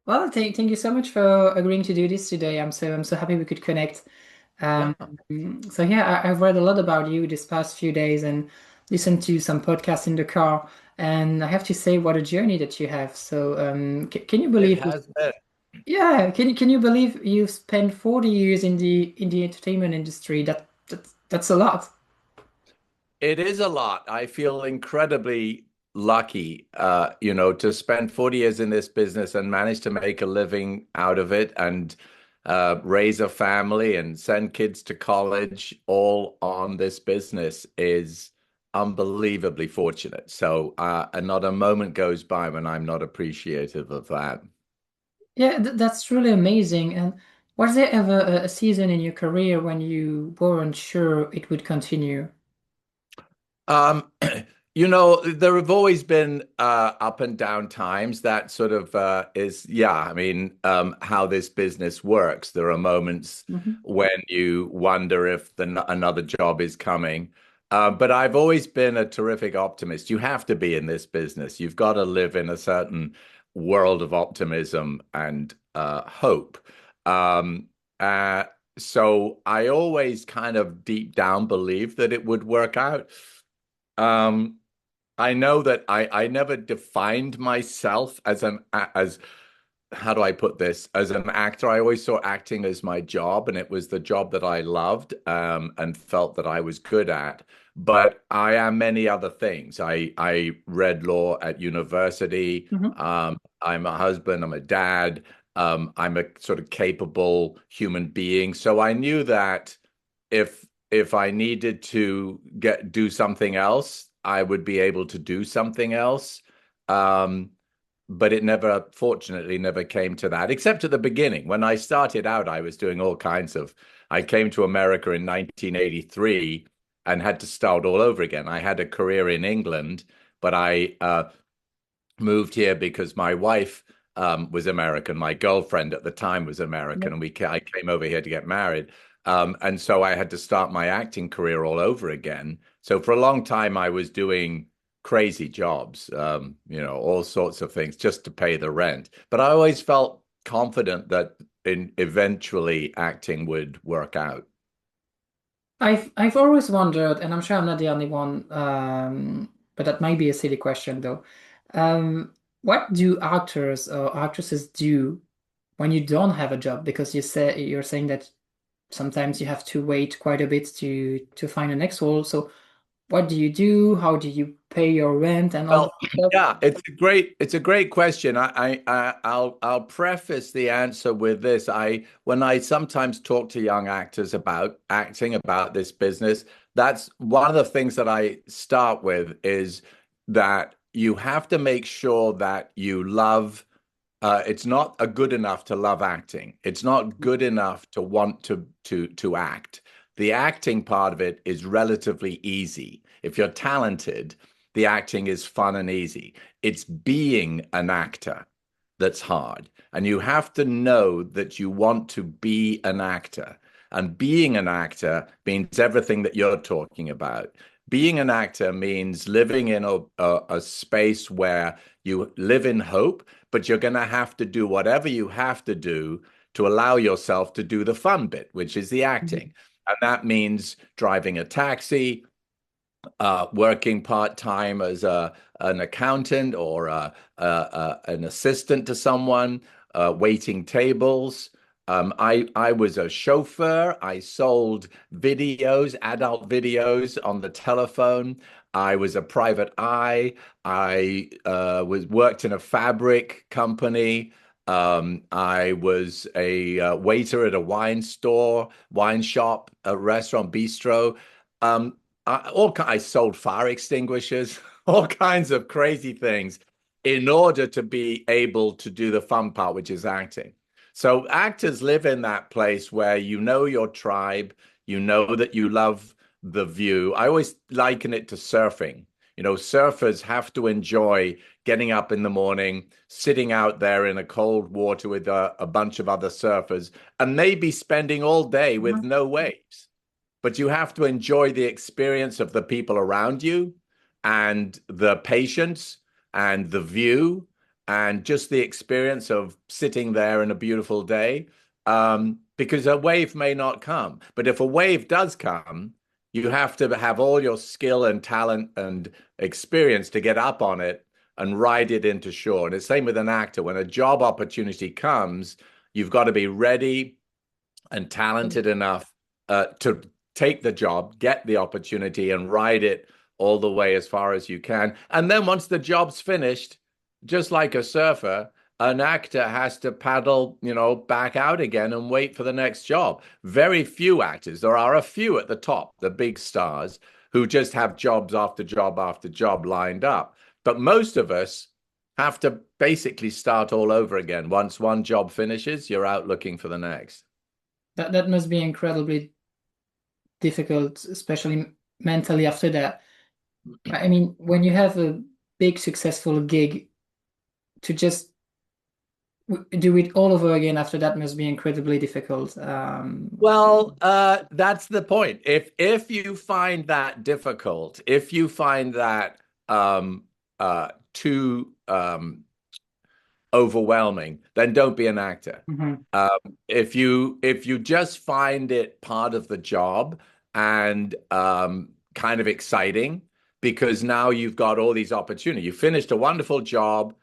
Well, thank you so much for agreeing to do this today. I'm so happy we could connect. Yeah. Um, so yeah, I've read a lot about you this past few days and listened to some podcasts in the car. And I have to say, what a journey that you have. So can you It believe? has been. Yeah, can you believe you've spent 40 years in the entertainment industry? That's a lot. It is a lot. I feel incredibly lucky, to spend 40 years in this business and manage to make a living out of it and raise a family and send kids to college all on this business is unbelievably fortunate. So, and not a moment goes by when I'm not appreciative of that. Yeah, that's truly amazing. And was there ever a season in your career when you weren't sure it would continue? Um, there have always been up and down times. That sort of yeah, I mean, how this business works. There are moments Hmm. when you wonder if another job is coming. But I've always been a terrific optimist. You have to be in this business. You've got to live in a certain world of optimism and hope. Um, uh, so I always kind of deep down believed that it would work out. Um, I know that I never defined myself as as how do I put this? As an actor, I always saw acting as my job, and it was the job that I loved, and felt that I was good at. But I am many other things. I read law at university. Hmm. I'm a husband. I'm a dad. I'm a sort of capable human being. So I knew that if I needed to do something else, I would be able to do something else. Um, but it never, fortunately, never came to that, except at the beginning. When I started out, I was doing all kinds of. I came to America in 1983 and had to start all over again. I had a career in England, but I moved here because my wife was American. My girlfriend at the time was American, and I came over here to get married. And so I had to start my acting career all over again. So for a long time, I was doing crazy jobs, all sorts of things just to pay the rent. But I always felt confident that eventually acting would work out. I've always wondered, and I'm sure I'm not the only one, but that might be a silly question though. What do actors or actresses do when you don't have a job? Because you're saying that sometimes you have to wait quite a bit to find a next role. So what do you do? How do you pay your rent and all that Well, stuff? yeah, it's a great question. I'll preface the answer with this. When I sometimes talk to young actors about acting, about this business, that's one of the things that I start with is that you have to make sure that you love. It's not a good enough to love acting. It's not good enough to want to act. The acting part of it is relatively easy. If you're talented, the acting is fun and easy. It's being an actor that's hard. And you have to know that you want to be an actor. And being an actor means everything that you're talking about. Being an actor means living in a space where you live in hope, but you're going to have to do whatever you have to do to allow yourself to do the fun bit, which is the acting. And that means driving a taxi, working part-time as an accountant or an assistant to someone, waiting tables. I was a chauffeur. I sold videos, adult videos on the telephone. I was a private eye. I was worked in a fabric company. I was a waiter at a wine store, wine shop, a restaurant, bistro. Um, I sold fire extinguishers, all kinds of crazy things in order to be able to do the fun part, which is acting. So actors live in that place where you know your tribe, you know that you love the view. I always liken it to surfing. Surfers have to enjoy getting up in the morning, sitting out there in a cold water with a bunch of other surfers, and maybe spending all day with no waves, but you have to enjoy the experience of the people around you and the patience and the view. and just the experience of sitting there in a beautiful day. Because a wave may not come, but if a wave does come, you have to have all your skill and talent and experience to get up on it and ride it into shore. And it's the same with an actor. When a job opportunity comes, you've got to be ready and talented enough to take the job, get the opportunity, and ride it all the way as far as you can. And then once the job's finished, just like a surfer, an actor has to paddle, back out again and wait for the next job. Very few actors, there are a few at the top, the big stars, who just have jobs after job after job lined up. But most of us have to basically start all over again. Once one job finishes, you're out looking for the next. That must be incredibly difficult, especially mentally after that. I mean, when you have a big successful gig, to just do it all over again after that must be incredibly difficult. Well, that's the point. If you find that difficult, if you find that too overwhelming, then don't be an actor. Mhm. If you just find it part of the job and kind of exciting, because now you've got all these opportunities. You finished a wonderful job,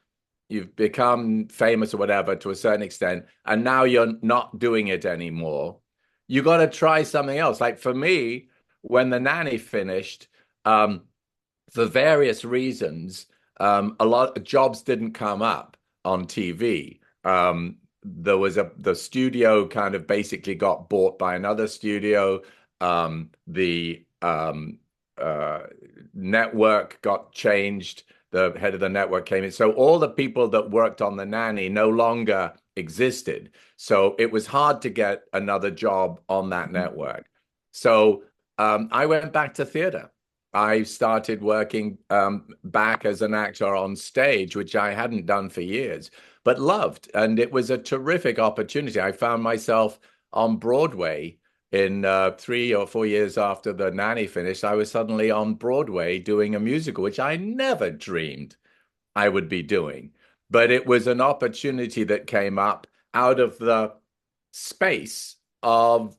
you've become famous or whatever to a certain extent, and now you're not doing it anymore. You got to try something else. Like for me, when the nanny finished, for various reasons, a lot of jobs didn't come up on TV. The studio kind of basically got bought by another studio. The network got changed. The head of the network came in. So all the people that worked on the nanny no longer existed. So it was hard to get another job on that network. So I went back to theater. I started working back as an actor on stage, which I hadn't done for years, but loved. And it was a terrific opportunity. I found myself on Broadway in 3 or 4 years after the nanny finished. I was suddenly on Broadway doing a musical, which I never dreamed I would be doing. But it was an opportunity that came up out of the space of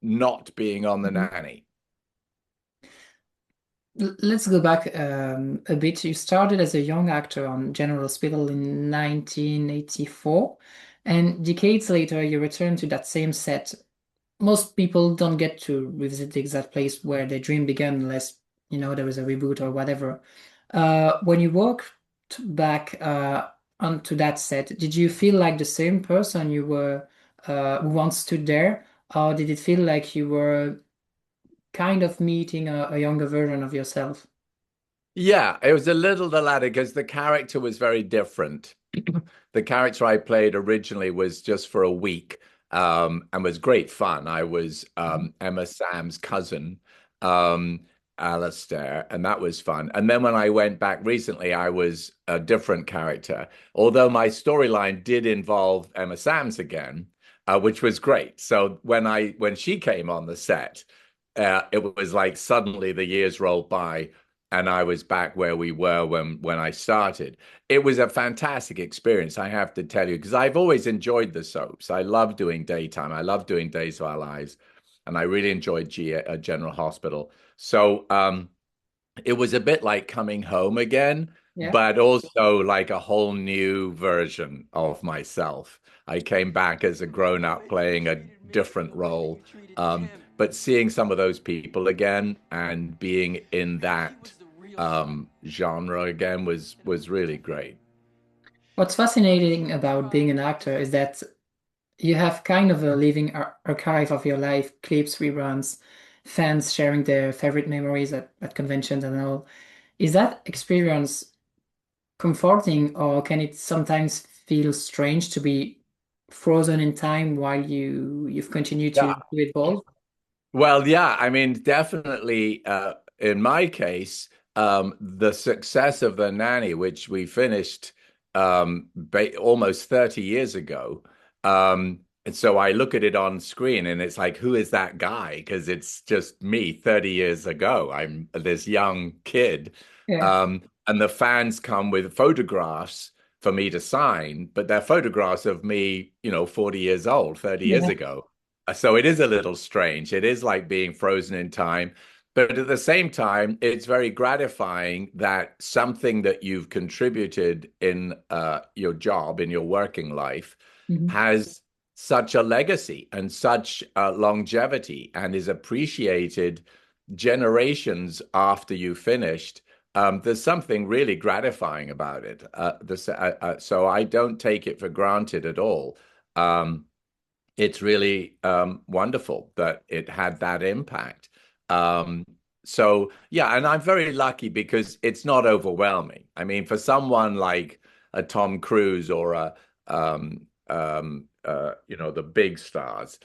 not being on the Mhm. nanny. Let's go back a bit. You started as a young actor on General Hospital in 1984, and decades later, you returned to that same set. Most people don't get to revisit the exact place where their dream began unless, there was a reboot or whatever. When you walked back onto that set, did you feel like the same person you were who once stood there, or did it feel like you were kind of meeting a younger version of yourself? Yeah, it was a little the latter because the character was very different. The character I played originally was just for a week, and was great fun. I was Emma Sam's cousin, um, Alistair, and that was fun. And then when I went back recently, I was a different character, although my storyline did involve Emma Sam's again, which was great. So when she came on the set, it was like suddenly the years rolled by and I was back where we were when I started. It was a fantastic experience, I have to tell you, because I've always enjoyed the soaps. I love doing daytime. I love doing Days of Our Lives, and I really enjoyed General Hospital. So it was a bit like coming home again, Yeah. but also like a whole new version of myself. I came back as a grown up playing a different role, but seeing some of those people again and being in that genre again was really great. What's fascinating about being an actor is that you have kind of a living archive of your life, clips, reruns, fans sharing their favorite memories at conventions and all. Is that experience comforting, or can it sometimes feel strange to be frozen in time while you've continued Yeah. to evolve? Well, yeah, I mean, definitely in my case, the success of The Nanny, which we finished ba almost 30 years ago. And so I look at it on screen and it's like, who is that guy? Because it's just me 30 years ago. I'm this young kid. Yeah. And the fans come with photographs for me to sign, but they're photographs of me, 40 years old, 30 years Yeah. ago. So it is a little strange. It is like being frozen in time. But at the same time, it's very gratifying that something that you've contributed in your job, in your working life, Mhm. has such a legacy and such longevity and is appreciated generations after you finished. There's something really gratifying about it. So I don't take it for granted at all. It's really wonderful that it had that impact. Um, so yeah, and I'm very lucky because it's not overwhelming. I mean, for someone like a Tom Cruise or the big stars,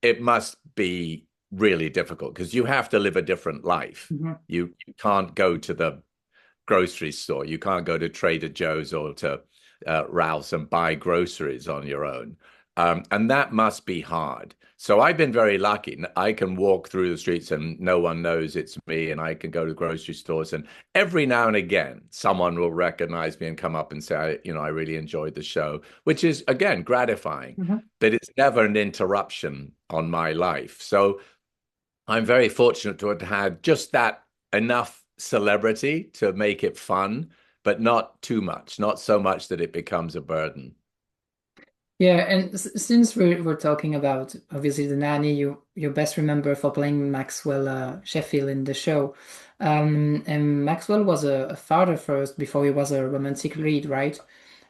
it must be really difficult because you have to live a different life. Mhm. You can't go to the grocery store. You can't go to Trader Joe's or to Ralph's and buy groceries on your own. And that must be hard. So I've been very lucky. I can walk through the streets and no one knows it's me, and I can go to grocery stores. And every now and again, someone will recognize me and come up and say, I really enjoyed the show, which is, again, gratifying. Mhm. But it's never an interruption on my life. So I'm very fortunate to have had just that enough celebrity to make it fun, but not too much, not so much that it becomes a burden. Yeah, and since we're talking about obviously the nanny, you best remember for playing Maxwell Sheffield in the show. And Maxwell was a father first before he was a romantic lead, right?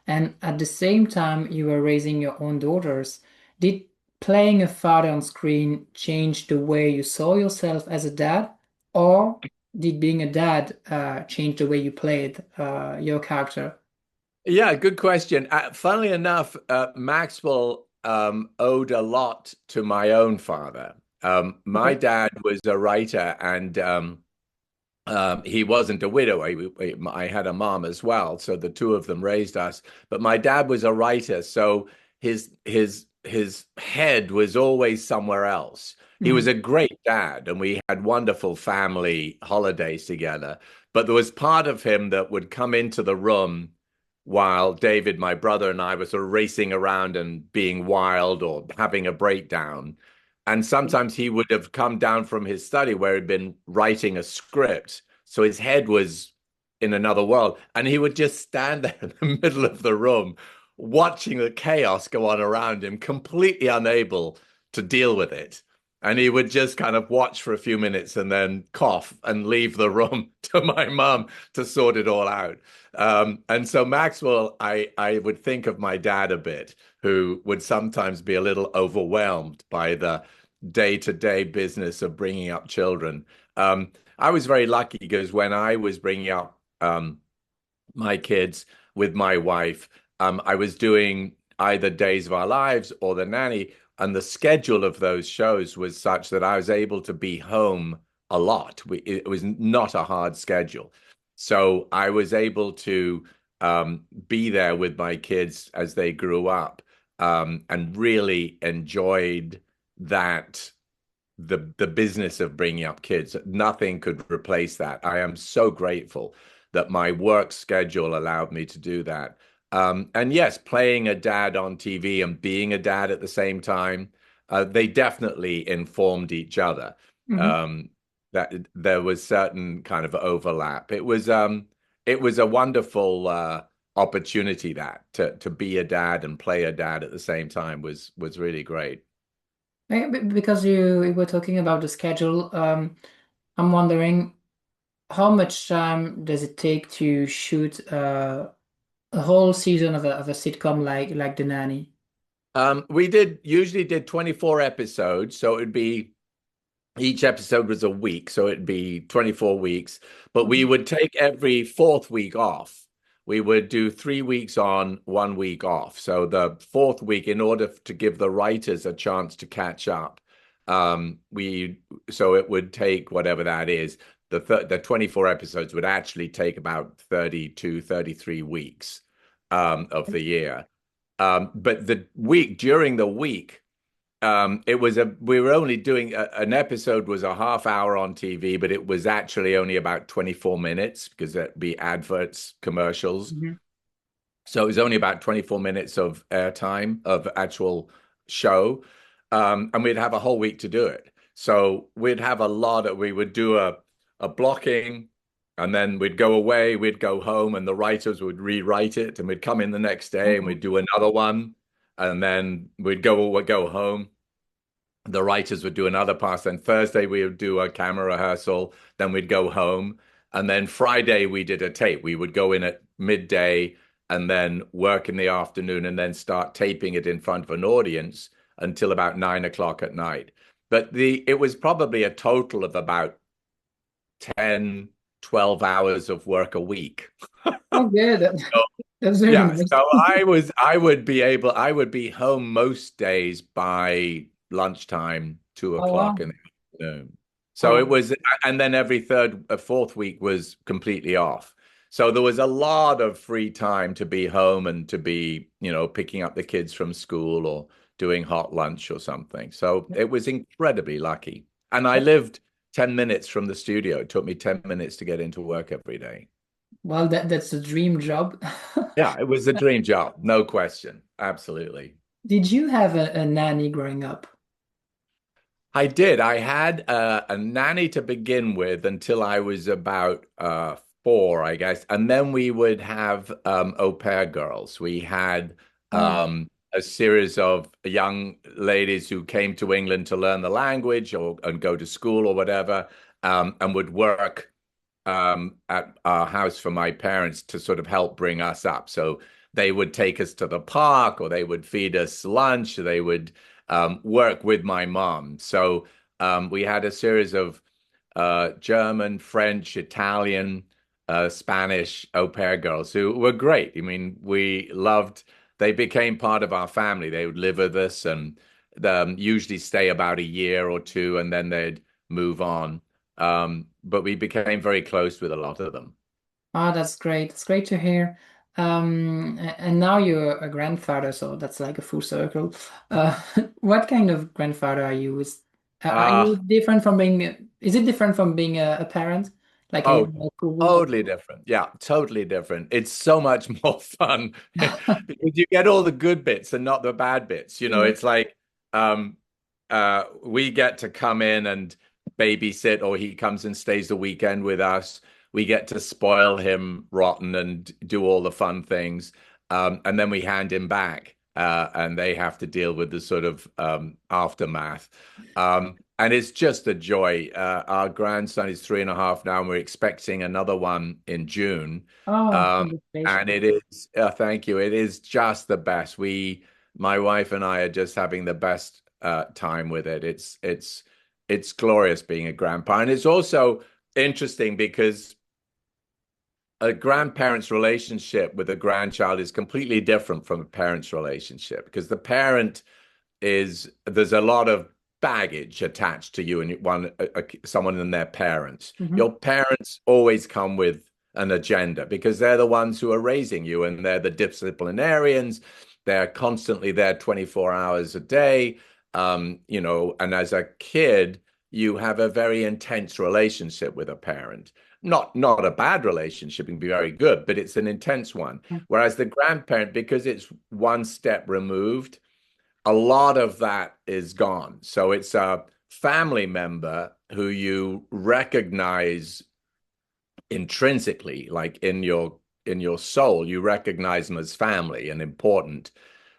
And at the same time, you were raising your own daughters. Did playing a father on screen change the way you saw yourself as a dad, or did being a dad change the way you played your character? Yeah, good question. Funnily enough, Maxwell owed a lot to my own father. My Okay. dad was a writer, and he wasn't a widower. I had a mom as well, so the two of them raised us. But my dad was a writer, so his head was always somewhere else. He was Mhm. a great dad, and we had wonderful family holidays together. But there was part of him that would come into the room while David, my brother, and I were sort of racing around and being wild or having a breakdown. And sometimes he would have come down from his study where he'd been writing a script. So his head was in another world. And he would just stand there in the middle of the room, watching the chaos go on around him, completely unable to deal with it. And he would just kind of watch for a few minutes and then cough and leave the room to my mum to sort it all out. And so Maxwell, I would think of my dad a bit, who would sometimes be a little overwhelmed by the day-to-day business of bringing up children. I was very lucky because when I was bringing up my kids with my wife, I was doing either Days of Our Lives or The Nanny, and the schedule of those shows was such that I was able to be home a lot. It was not a hard schedule. So I was able to be there with my kids as they grew up, and really enjoyed that the business of bringing up kids. Nothing could replace that. I am so grateful that my work schedule allowed me to do that. And yes, playing a dad on TV and being a dad at the same time, they definitely informed each other. Mhm. Um, that there was certain kind of overlap. It was a wonderful opportunity that to be a dad and play a dad at the same time was really great. Because you were talking about the schedule, I'm wondering how much time does it take to shoot a whole season of a sitcom like The Nanny? We usually did 24 episodes, so it'd be each episode was a week, so it'd be 24 weeks. But we Mhm. would take every fourth week off. We would do 3 weeks on, 1 week off. So the fourth week, in order to give the writers a chance to catch up, we so it would take whatever that is. The 24 episodes would actually take about 32, 33 weeks of the year. But the week during the week, it was we were only doing an episode was a half hour on TV, but it was actually only about 24 minutes because there'd be adverts, commercials. Mhm. So it was only about 24 minutes of airtime of actual show. And we'd have a whole week to do it. So we'd have a lot of, we would do a blocking and then we'd go away, we'd go home and the writers would rewrite it and we'd come in the next day and Oh, we'd do another one. And then we'd go home. The writers would do another pass. Then Thursday we would do a camera rehearsal. Then we'd go home. And then Friday we did a tape. We would go in at midday and then work in the afternoon and then start taping it in front of an audience until about 9 o'clock at night. But it was probably a total of about 10, 12 hours of work a week. oh, good. That's very Yeah, nice. so I would be home most days by lunchtime, two Oh, o'clock wow. in the afternoon. So it Oh, was, and then every fourth week was completely off. So there was a lot of free time to be home and to be, picking up the kids from school or doing hot lunch or something. So it was incredibly lucky. And I lived 10 minutes from the studio. It took me 10 minutes to get into work every day. well, that's a dream job. Yeah, it was a dream job, no question. Absolutely. Did you have a nanny growing up? I did. I had a nanny to begin with until I was about four, I guess. And then we would have au pair girls. We had Oh, a series of young ladies who came to England to learn the language or and go to school or whatever, and would work at our house for my parents to sort of help bring us up. So they would take us to the park or they would feed us lunch, or they would work with my mom. So we had a series of German, French, Italian, Spanish au pair girls who were great. I mean, they became part of our family. They would live with us and usually stay about a year or two and then they'd move on. But we became very close with a lot of them. oh, that's great. It's great to hear. And now you're a grandfather, so that's like a full circle. Uh, what kind of grandfather are you? Are you Uh, different from being, is it different from being a parent? Like, are you oh, more cool? totally different. Yeah, totally different. It's so much more fun because you get all the good bits and not the bad bits. Yeah. It's like um, we get to come in and babysit, or he comes and stays the weekend with us. We get to spoil him rotten and do all the fun things. And then we hand him back, and they have to deal with the sort of aftermath. And it's just a joy. Our grandson is 3.5 now, and we're expecting another one in June. Oh, And congratulations. it is, thank you. It is just the best. My wife and I are just having the best time with it. It's glorious being a grandpa, and it's also interesting because a grandparent's relationship with a grandchild is completely different from a parent's relationship because the parent there's a lot of baggage attached to you and someone and their parents. Hmm. Your parents always come with an agenda because they're the ones who are raising you and they're the disciplinarians. They're constantly there 24 hours a day. And as a kid, you have a very intense relationship with a parent. Not a bad relationship, it can be very good, but it's an intense one. Whereas the grandparent, because it's one step removed, a lot of that is gone. So it's a family member who you recognize intrinsically, like in your soul, you recognize them as family and important,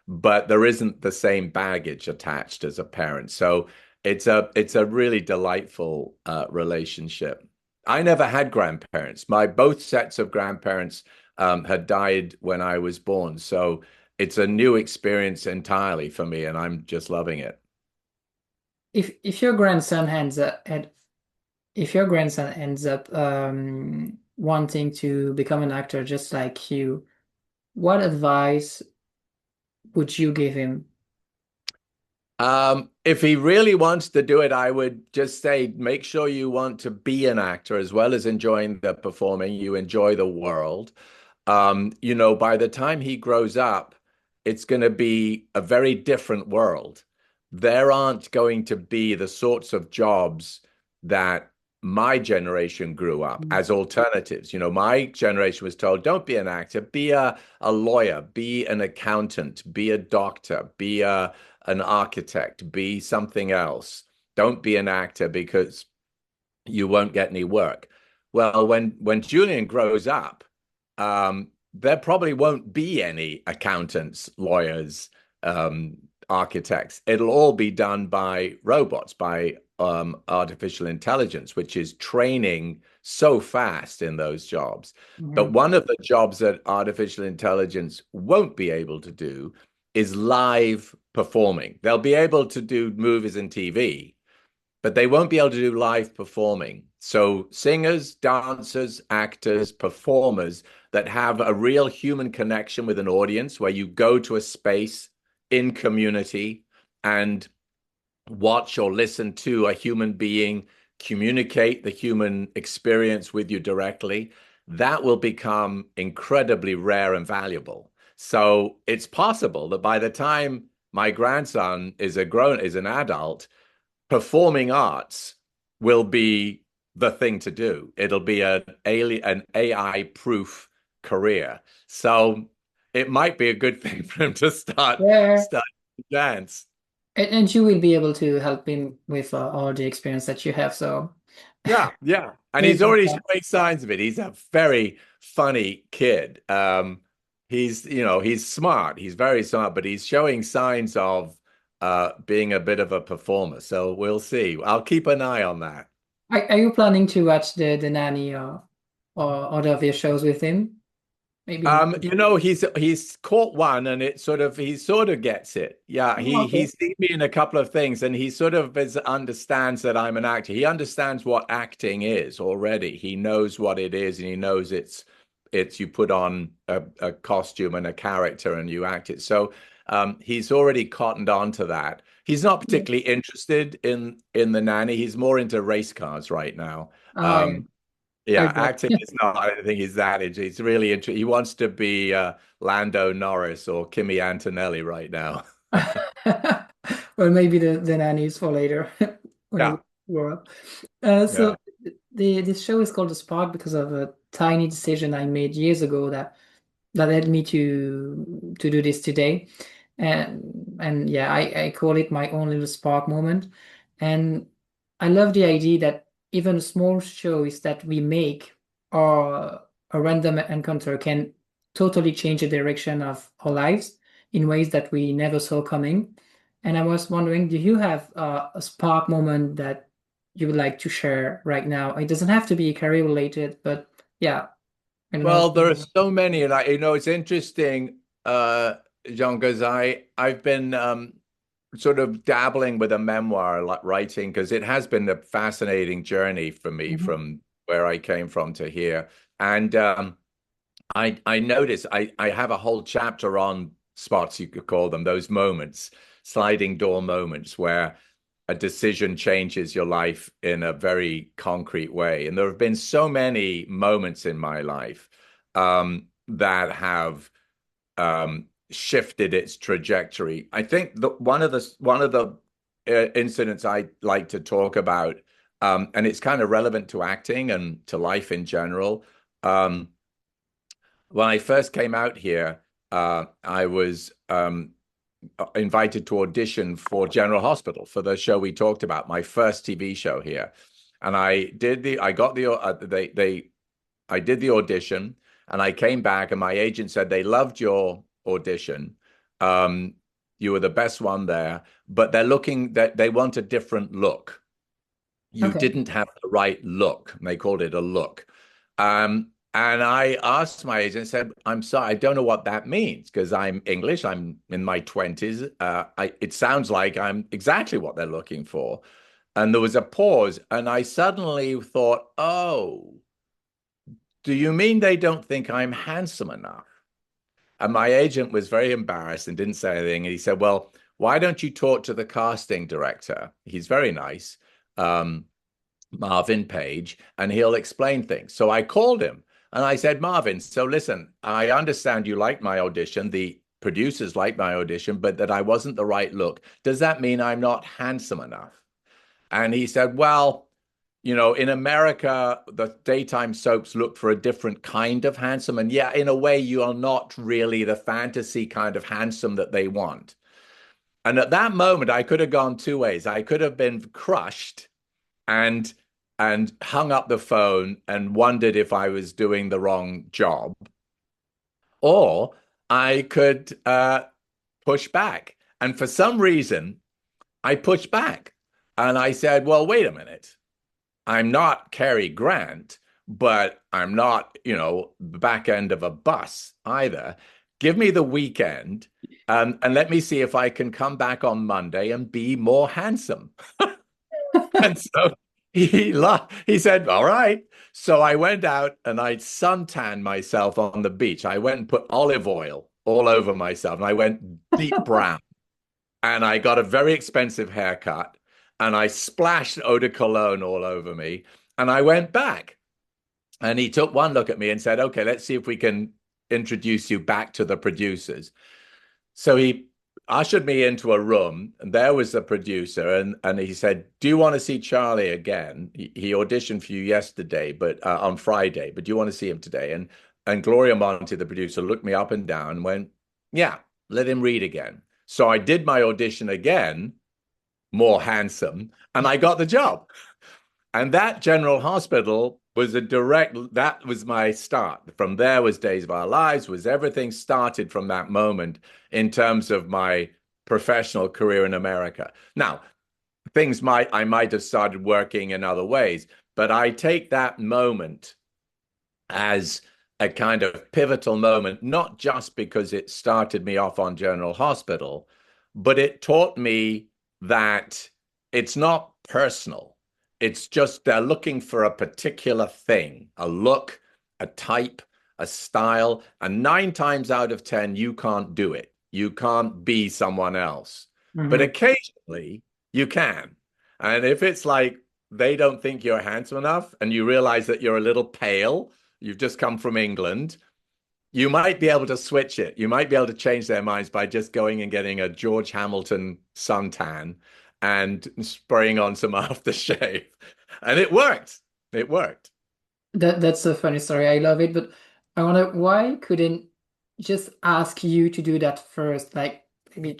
but there isn't the same baggage attached as a parent. So it's a really delightful relationship. I never had grandparents. My both sets of grandparents had died when I was born. So it's a new experience entirely for me, and I'm just loving it. If your grandson if your grandson ends up wanting to become an actor just like you, what advice would you give him? If he really wants to do it, I would just say make sure you want to be an actor as well as enjoying the performing. You enjoy the world. By the time he grows up, it's going to be a very different world. There aren't going to be the sorts of jobs that my generation grew up Mhm. as alternatives. You know, my generation was told, don't be an actor, be a lawyer, be an accountant, be a doctor, be an architect, be something else. Don't be an actor because you won't get any work. Well, when Julian grows up, there probably won't be any accountants, lawyers, um, architects. It'll all be done by robots, by artificial intelligence, which is training so fast in those jobs. But Mhm. one of the jobs that artificial intelligence won't be able to do is live performing. They'll be able to do movies and TV, but they won't be able to do live performing. So singers, dancers, actors, performers that have a real human connection with an audience where you go to a space in community and watch or listen to a human being communicate the human experience with you directly, that will become incredibly rare and valuable. So it's possible that by the time my grandson is an adult, performing arts will be the thing to do. It'll be an AI proof career. So it might be a good thing for him to Yeah. start dance. And you will be able to help him with all the experience that you have. So Yeah, yeah. And he's maybe, already showing signs of it. He's a very funny kid. He's smart. He's very smart, but he's showing signs of being a bit of a performer. So we'll see. I'll keep an eye on that. are you planning to watch the Nanny or other of your shows with him? Maybe. He's caught one, and he sort of gets it. Yeah, Oh, okay. he's seen me in a couple of things, and he sort of understands that I'm an actor. He understands what acting is already. He knows what it is, and he knows it's you put on a costume and a character and you act it. So he's already cottoned on to that. He's not Yeah. particularly interested in the nanny. He's more into race cars right now. Oh, yeah. Um, yeah, Okay. acting is not. I don't think he's that into. He's really into. He wants to be Lando Norris or Kimi Antonelli right now. Well, maybe the Nanny is for later when he Yeah, grow up. yeah. So this show is called The Spark because of a tiny decision I made years ago that led me to do this today. And yeah, I call it my own little spark moment. And I love the idea that even small shows that we make or a random encounter can totally change the direction of our lives in ways that we never saw coming. And I was wondering, do you have a spark moment that you would like to share right now? It doesn't have to be career related, but yeah, I don't know. Well, there are so many, and it's interesting, John, because I've been sort of dabbling with a memoir like writing because it has been a fascinating journey for me Mhm. from where I came from to here, and I notice I have a whole chapter on spots, you could call them, those moments, sliding door moments where a decision changes your life in a very concrete way. And there have been so many moments in my life that have shifted its trajectory. I think that one of the incidents I like to talk about, and it's kind of relevant to acting and to life in general. Um, when I first came out here, I was invited to audition for General Hospital for the show we talked about, my first TV show here. And I got the, I did the audition and I came back and my agent said they loved your audition. Um, you were the best one there, but that they want a different look. You Okay. didn't have the right look. They called it a look. And I asked my agent, said, I'm sorry, I don't know what that means because I'm English. I'm in my 20s. It sounds like I'm exactly what they're looking for. And there was a pause, and I suddenly thought, oh, do you mean they don't think I'm handsome enough? And my agent was very embarrassed and didn't say anything. And he said, well, why don't you talk to the casting director? He's very nice. Um, Marvin Page, and he'll explain things. So I called him and I said, Marvin, so listen, I understand you liked my audition. The producers liked my audition, but that I wasn't the right look. Does that mean I'm not handsome enough? And he said, well, in America, the daytime soaps look for a different kind of handsome. And yeah, in a way, you are not really the fantasy kind of handsome that they want. And at that moment, I could have gone two ways. I could have been crushed and hung up the phone and wondered if I was doing the wrong job, or I could push back. And for some reason, I pushed back and I said, well, wait a minute. I'm not Cary Grant, but I'm not, the back end of a bus either. Give me the weekend, and let me see if I can come back on Monday and be more handsome. And so he said, all right. So I went out and I suntanned myself on the beach. I went and put olive oil all over myself and I went deep brown and I got a very expensive haircut and I splashed eau de cologne all over me. And I went back and he took one look at me and said, okay, let's see if we can introduce you back to the producers. So he ushered me into a room, and there was the producer, and he said, "Do you want to see Charlie again? He auditioned for you yesterday, but on Friday, but do you want to see him today?" And Gloria Monty, the producer, looked me up and down and went, "Yeah, let him read again." So I did my audition again, more handsome, and I got the job. And that General Hospital was that was my start. From there was Days of Our Lives, was everything started from that moment in terms of my professional career in America. Now, I might have started working in other ways, but I take that moment as a kind of pivotal moment, not just because it started me off on General Hospital, but it taught me that it's not personal. It's just they're looking for a particular thing, a look, a type, a style, and nine times out of 10, you can't do it. You can't be someone else. But Mhm. occasionally you can. And if it's like they don't think you're handsome enough and you realize that you're a little pale, you've just come from England, you might be able to switch it. You might be able to change their minds by just going and getting a George Hamilton suntan and spraying on some aftershave. And it worked. It worked. That's a funny story. I love it, but I wonder why couldn't just ask you to do that first? Like maybe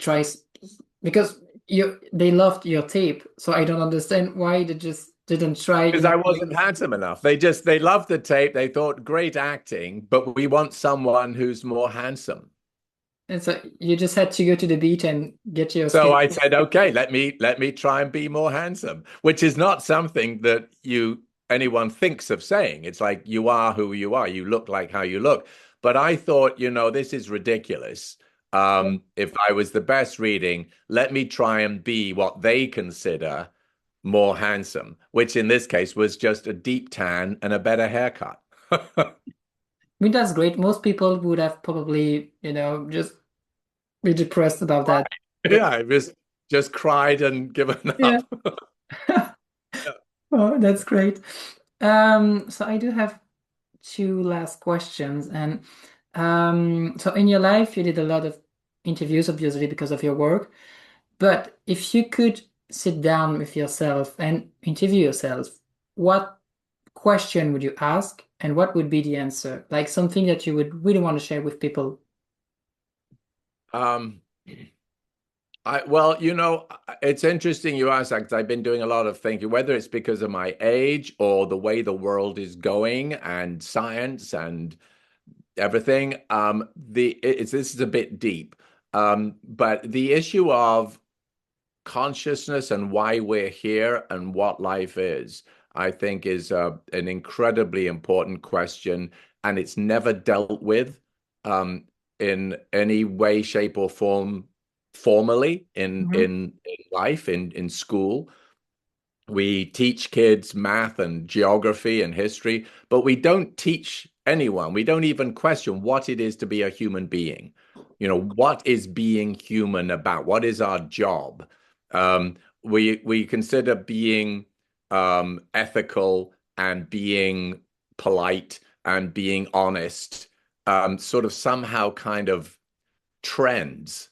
because they loved your tape, so I don't understand why they just didn't try it Because in a I way. wasn't handsome enough. They loved the tape. They thought great acting, but we want someone who's more handsome. And so you just had to go to the beach and get your So skin. I said, okay, let me try and be more handsome, which is not something that anyone thinks of saying. It's like you are who you are. You look like how you look. But I thought, this is ridiculous. If I was the best reading, let me try and be what they consider more handsome, which in this case was just a deep tan and a better haircut. I mean, that's great. Most people would have probably, just be depressed about that. Yeah, But I just cried and given yeah. up. Oh, that's great. So I do have two last questions. And so in your life, you did a lot of interviews, obviously, because of your work. But if you could sit down with yourself and interview yourself, what question would you ask and what would be the answer? Like something that you would really want to share with people. Um, well, it's interesting you ask that because I've been doing a lot of thinking, whether it's because of my age or the way the world is going and science and everything. This is a bit deep, but the issue of consciousness and why we're here and what life is, I think, is an incredibly important question, and it's never dealt with in any way, shape, or form formally Mhm. in life in school. We teach kids math and geography and history, but we don't teach anyone. We don't even question what it is to be a human being. What is being human about? What is our job? We consider being ethical and being polite and being honest sort of somehow kind of trends.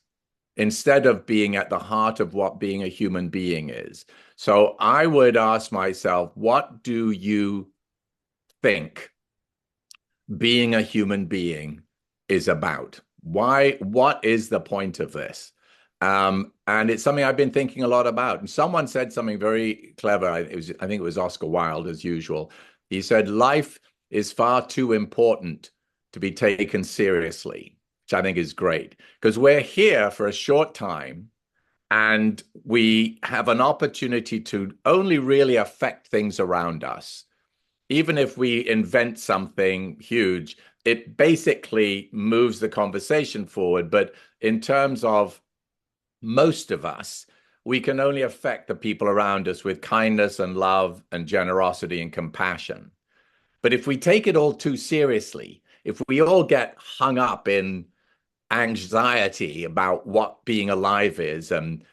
instead of being at the heart of what being a human being is. So I would ask myself, what do you think being a human being is about? Why, what is the point of this? And it's something I've been thinking a lot about. And someone said something very clever. I think it was Oscar Wilde, as usual. He said, life is far too important to be taken seriously, which I think is great because we're here for a short time and we have an opportunity to only really affect things around us. Even if we invent something huge, it basically moves the conversation forward. But in terms of most of us, we can only affect the people around us with kindness and love and generosity and compassion. But if we take it all too seriously, if we all get hung up in anxiety about what being alive is and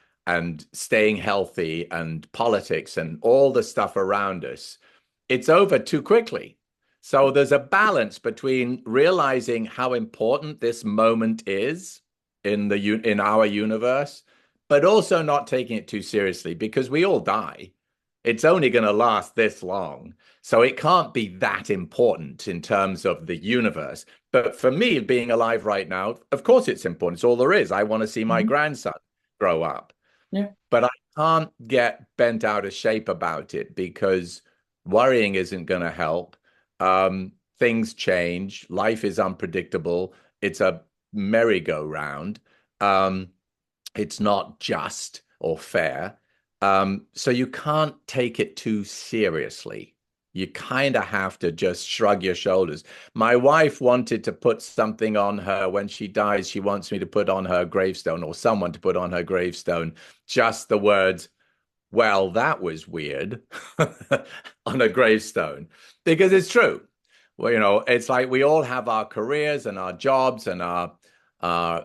staying healthy and politics and all the stuff around us, it's over too quickly. So there's a balance between realizing how important this moment is in our universe, but also not taking it too seriously because we all die. It's only going to last this long. So it can't be that important in terms of the universe. But for me, being alive right now, of course it's important. It's all there is. I want to see my Mhm. grandson grow up. Yeah. But I can't get bent out of shape about it because worrying isn't going to help. Things change. Life is unpredictable. It's a merry-go-round. Um, it's not just or fair. So you can't take it too seriously. You kind of have to just shrug your shoulders. My wife wanted to put something on her when she dies. She wants me to put on her gravestone or someone to put on her gravestone just the words, well, that was weird on a gravestone because it's true. Well, it's like we all have our careers and our jobs and our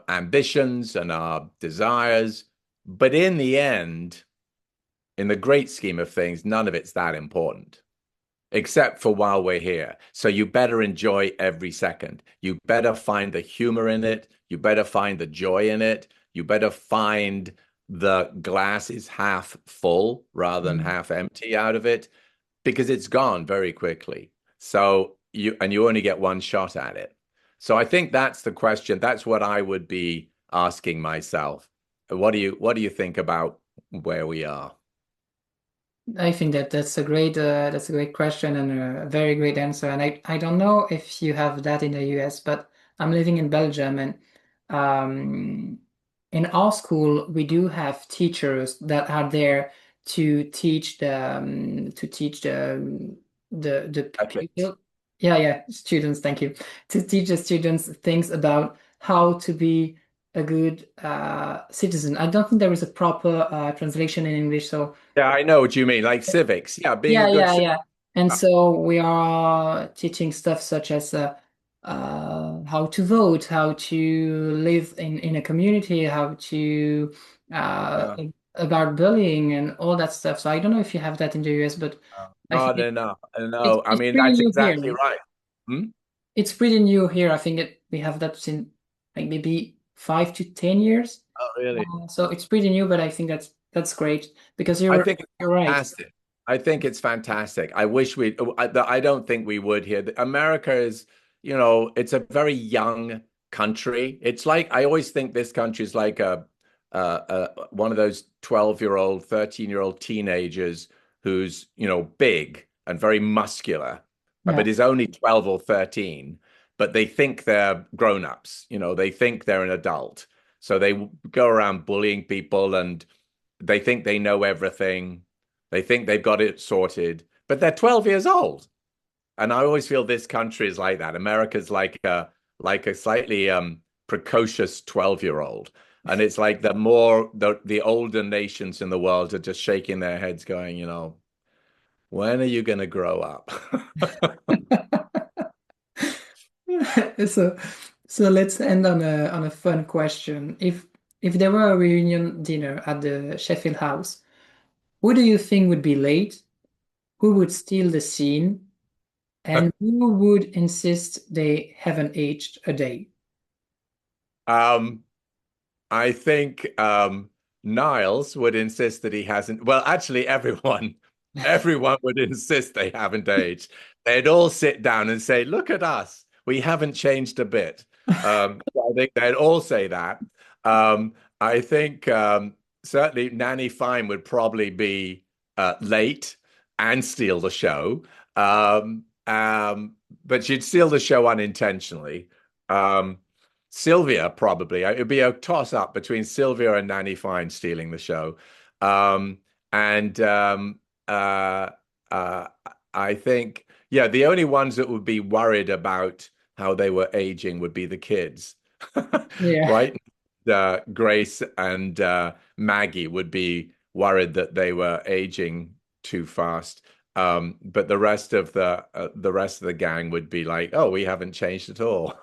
ambitions and our desires. But in the end, in the great scheme of things, none of it's that important, except for while we're here. So you better enjoy every second. You better find the humor in it. You better find the joy in it. You better find the glass is half full rather than Mhm. half empty out of it because it's gone very quickly. So you only get one shot at it. So I think that's the question. That's what I would be asking myself. What do you think about where we are? I think that that's a great question and a very great answer. And I don't know if you have that in the US, but I'm living in Belgium and um, in our school we do have teachers that are there to teach the Ethics. pupil. Yeah, yeah, students, thank you. To teach the students things about how to be a good citizen. I don't think there is a proper translation in English, so Yeah, I know what you mean, like civics. Yeah, being a yeah, good yeah, citizen. yeah. And so we are teaching stuff such as how to vote, how to live in a community, how to uh, Yeah. about bullying and all that stuff. So I don't know if you have that in the US, but I think Not enough. it's No, I it's mean, pretty that's new exactly here. right. Hmm? It's pretty new here. I think we have that since like maybe 5 to 10 years. Oh, really? So it's pretty new, but I think that's great because I think it's you're right. fantastic. I think it's fantastic. I wish we, I don't think we would here. America is, it's a very young country. It's like, I always think this country is like one of those 12-year-old, 13-year-old teenagers who's, big and very muscular, Yeah. but is only 12 or 13, but they think they're grown-ups. They think they're an adult. So they go around bullying people and they think they know everything. They think they've got it sorted, but they're 12 years old. And I always feel this country is like that. America's like a slightly precocious 12-year-old. And it's like the older nations in the world are just shaking their heads, going, when are you going to grow up? So, so let's end on a fun question. If there were a reunion dinner at the Sheffield House, who do you think would be late? Who would steal the scene? And who would insist they haven't aged a day? Um, I think Niles would insist that he hasn't. Well, actually, everyone would insist they haven't aged. They'd all sit down and say, "Look at us, we haven't changed a bit." So I think they'd all say that. I think certainly Nanny Fine would probably be late and steal the show, but she'd steal the show unintentionally. Um, Sylvia probably. It'd be a toss up between Sylvia and Nanny Fine stealing the show. Um, and uh, uh, I think, yeah, the only ones that would be worried about how they were aging would be the kids, Yeah. right? Grace and Maggie would be worried that they were aging too fast. But the rest of the rest of the gang would be like, "Oh, we haven't changed at all."